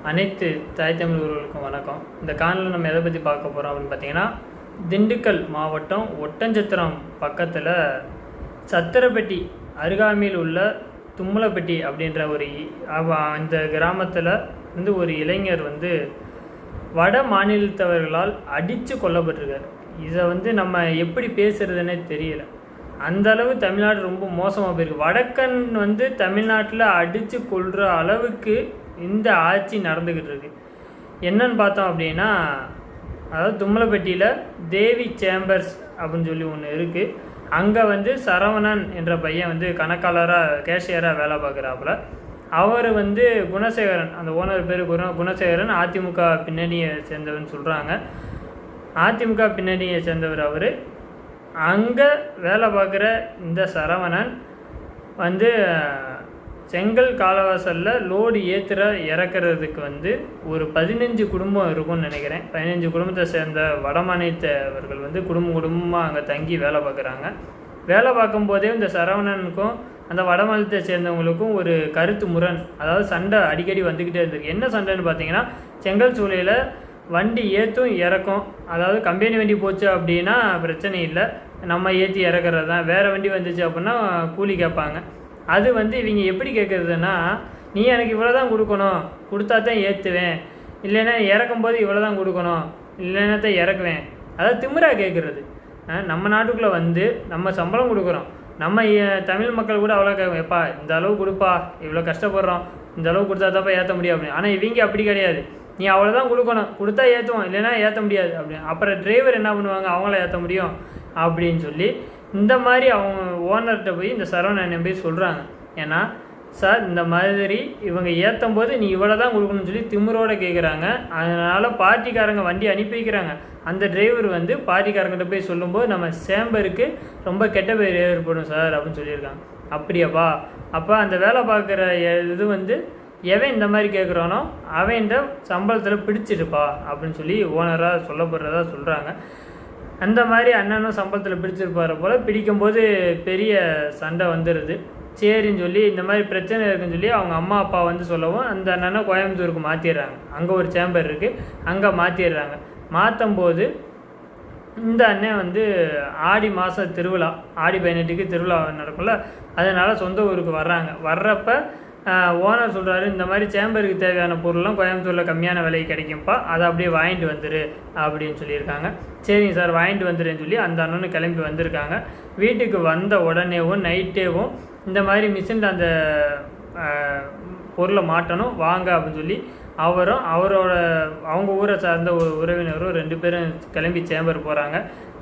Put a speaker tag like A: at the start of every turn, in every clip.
A: அனைத்து தாய் தமிழ் உறவுகளுக்கும் வணக்கம். இந்த காணொலியில் நம்ம எதை பற்றி பார்க்க போகிறோம் அப்படின்னு பார்த்தீங்கன்னா, திண்டுக்கல் மாவட்டம் ஒட்டஞ்சத்திரம் பக்கத்தில் சத்திரப்பட்டி அருகாமையில் உள்ள தும்மலப்பட்டி அப்படின்ற அந்த கிராமத்தில் ஒரு இளைஞர் வட மாநிலத்தவர்களால் அடித்து கொல்லப்பட்டிருக்கார். இதை நம்ம எப்படி பேசுகிறதுனே தெரியல. அந்தளவு தமிழ்நாடு ரொம்ப மோசமாக போயிருக்கு. வடக்கன் தமிழ்நாட்டில் அடித்து கொள்கிற அளவுக்கு இந்த ஆட்சி நடந்துக்கிட்டு இருக்கு. என்னன்னு பார்த்தோம் அப்படின்னா, அதாவது தும்மலப்பட்டியில் தேவி சேம்பர்ஸ் அப்படின்னு சொல்லி ஒன்று இருக்குது. அங்கே சரவணன் என்ற பையன் கணக்காளராக கேஷியராக வேலை பார்க்குறாப்புல. அவர் குணசேகரன், அந்த ஓனர் பேர் குணசேகரன், அதிமுக பின்னணியை சேர்ந்தவர்னு சொல்கிறாங்க. அதிமுக பின்னணியை சேர்ந்தவர் அவர். அங்கே வேலை பார்க்குற இந்த சரவணன் செங்கல் காலவாசலில் லோடு இறக்கிறதுக்கு ஒரு 15 குடும்பம் இருக்கும்னு நினைக்கிறேன். 15 குடும்பத்தை சேர்ந்த வடமாநிலத்தவர்கள் குடும்பமாக அங்கே தங்கி வேலை பார்க்குறாங்க. வேலை பார்க்கும்போதே இந்த சரவணனுக்கும் அந்த வடமாநிலத்தை சேர்ந்தவங்களுக்கும் ஒரு கருத்து முரண், அதாவது சண்டை அடிக்கடி வந்துக்கிட்டே இருந்திருக்கு. என்ன சண்டைன்னு பார்த்தீங்கன்னா, செங்கல் சூளையில் வண்டி ஏற்றும் இறக்கும். அதாவது கம்பெனி வண்டி போச்சு அப்படின்னா பிரச்சனை இல்லை, நம்ம ஏற்றி இறக்குறது தான். வேறு வண்டி வந்துச்சு அப்படின்னா கூலி கேட்பாங்க. அது இவங்க எப்படி கேட்குறதுன்னா, நீ எனக்கு இவ்வளோ தான் கொடுக்கணும், கொடுத்தா தான் ஏற்றுவேன், இல்லைன்னா இறக்கும்போது இவ்வளோ தான் கொடுக்கணும், இல்லைன்னா தான் இறக்குவேன். அதாவது திமிராக கேட்குறது. நம்ம நாட்டுக்குள்ளே நம்ம சம்பளம் கொடுக்குறோம், நம்ம தமிழ் மக்கள் கூட அவ்வளோ எப்பா இந்த அளவு கொடுப்பா, இவ்வளோ கஷ்டப்படுறோம், இந்த அளவு கொடுத்தா தான்ப்பா ஏற்ற முடியும் அப்படின்னு. ஆனால் இவங்க அப்படி கிடையாது. நீ அவ்வளோதான் கொடுக்கணும், கொடுத்தா ஏற்றுவோம், இல்லைன்னா ஏற்ற முடியாது அப்படின்னு. அப்புறம் டிரைவர் என்ன பண்ணுவாங்க, அவங்கள ஏற்ற முடியும் அப்படின்னு சொல்லி இந்த மாதிரி அவங்க ஓனர்கிட்ட போய் இந்த சரவணன் போய் சொல்கிறாங்க. ஏன்னா சார், இந்த மாதிரி இவங்க ஏற்றும் போது நீ இவ்வளோ தான் கொடுக்கணும்னு சொல்லி திமிரோடு கேட்குறாங்க. அதனால் பார்ட்டிக்காரங்க வண்டி அனுப்பி வைக்கிறாங்க. அந்த டிரைவர் பார்ட்டிக்காரங்கிட்ட போய் சொல்லும்போது, நம்ம சேம்பருக்கு ரொம்ப கெட்ட பேர் ஏற்படும் சார் அப்படின்னு சொல்லியிருக்காங்க. அப்படியாப்பா, அப்போ அந்த வேலை பார்க்குற இது எவன் இந்த மாதிரி கேட்குறானோ அவன் சம்பளத்தில் பிடிச்சிருப்பா அப்படின்னு சொல்லி ஓனராக சொல்லப்படுறதா சொல்கிறாங்க. அந்த மாதிரி அண்ணனும் சம்பளத்தில் பிடிச்சிருப்பார் போல். பிடிக்கும்போது பெரிய சண்டை வந்துடுது. சரின்னு சொல்லி இந்த மாதிரி பிரச்சனை இருக்குன்னு சொல்லி அவங்க அம்மா அப்பா சொல்லவும் அந்த அண்ணனை கோயம்புத்தூருக்கு மாற்றிடுறாங்க. அங்கே ஒரு சேம்பர் இருக்குது, அங்கே மாற்றிடுறாங்க. மாற்றும் போது இந்த அண்ணன் ஆடி மாதம் திருவிழா, ஆடி 18க்கு திருவிழா நடக்கும்ல, அதனால் சொந்த ஊருக்கு வர்றாங்க. வர்றப்ப ஓனர் சொல்கிறாரு, இந்த மாதிரி சேம்பருக்கு தேவையான பொருள்லாம் கோயம்புத்தூரில் கம்மியான விலைக்கு கிடைக்கும்ப்பா, அதை அப்படியே வாங்கிட்டு வந்துரு அப்படின்னு சொல்லியிருக்காங்க. சரிங்க சார், வாங்கிட்டு வந்துடுன்னு சொல்லி அந்த அண்ணனு கிளம்பி வந்திருக்காங்க. வீட்டுக்கு வந்த உடனேவும் நைட்டேவும் இந்த மாதிரி மிஷினில் அந்த பொருளை மாட்டணும் வாங்க அப்படின்னு சொல்லி அவரும் அவங்க ஊரை சார்ந்த உறவினரும் 2 பேரும் கிளம்பி சேம்பர் போகிறாங்க.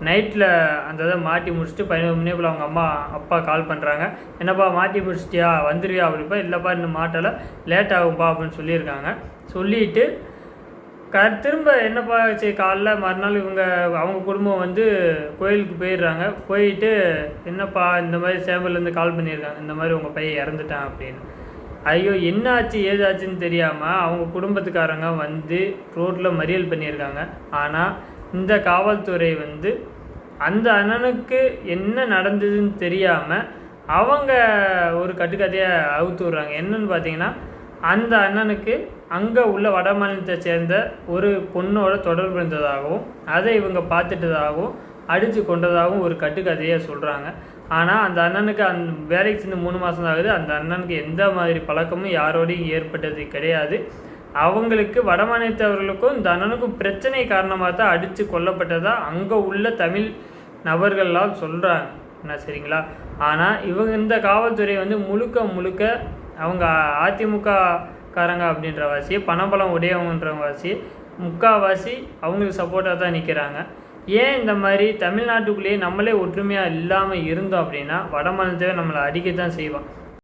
A: நைட்டில் அந்த இதை மாட்டி முடிச்சுட்டு 11 மணி போல் அவங்க அம்மா அப்பா கால் பண்ணுறாங்க. என்னப்பா மாட்டி முடிச்சிட்டியா, வந்துடுவியா அப்படிப்பா. இல்லைப்பா இன்னும் மாட்டலை, லேட் ஆகும்பா அப்படின்னு சொல்லியிருக்காங்க. சொல்லிவிட்டு திரும்ப என்னப்பா சரி காலைல மறுநாள் அவங்க குடும்பம் கோயிலுக்கு போயிடுறாங்க. போயிட்டு என்னப்பா இந்த மாதிரி சேம்பர்லேருந்து கால் பண்ணியிருக்காங்க, இந்த மாதிரி உங்கள் பையன் இறந்துட்டான் அப்படின்னு. ஐயோ என்ன ஆச்சு ஏதாச்சுன்னு தெரியாமல் அவங்க குடும்பத்துக்காரங்க ரோட்டில் மறியல் பண்ணியிருக்காங்க. ஆனால் இந்த காவல்துறை அந்த அண்ணனுக்கு என்ன நடந்ததுன்னு தெரியாமல் அவங்க ஒரு கட்டுக்கதையை அவுத்து விட்றாங்க. என்னன்னு பார்த்தீங்கன்னா, அந்த அண்ணனுக்கு அங்கே உள்ள வட மாநிலத்தை சேர்ந்த ஒரு பொண்ணோட தொடர்பு இருந்ததாகவும் அதை இவங்க பார்த்துட்டதாகவும் அடித்து கொண்டதாகவும் ஒரு கட்டுக்கதையை சொல்கிறாங்க. ஆனால் அந்த அண்ணனுக்கு வேலைக்கு சேர்ந்து 3 மாதம் ஆகுது. அந்த அண்ணனுக்கு எந்த மாதிரி பழக்கமும் யாரோடையும் ஏற்பட்டது கிடையாது. அவங்களுக்கு வடமாநிலத்தவர்களுக்கும் இந்த அண்ணனுக்கும் பிரச்சனை காரணமாக தான் அடித்து கொல்லப்பட்டதாக அங்கே உள்ள தமிழ் நபர்களால் சொல்கிறாங்க. என்ன சரிங்களா? ஆனால் இந்த காவல்துறை முழுக்க அவங்க அதிமுக காரங்க அப்படின்ற வாசி, பணபலம் உடையவங்கன்ற வாசி, முக்கால்வாசி அவங்களுக்கு சப்போர்ட்டாக தான் நிற்கிறாங்க. ஏன் இந்த மாதிரி தமிழ்நாட்டுக்குள்ளேயே நம்மளே ஒற்றுமையாக இல்லாமல் இருந்தோம் அப்படின்னா, வட மாநிலத்தை நம்மளை அடிக்க தான் செய்வோம்.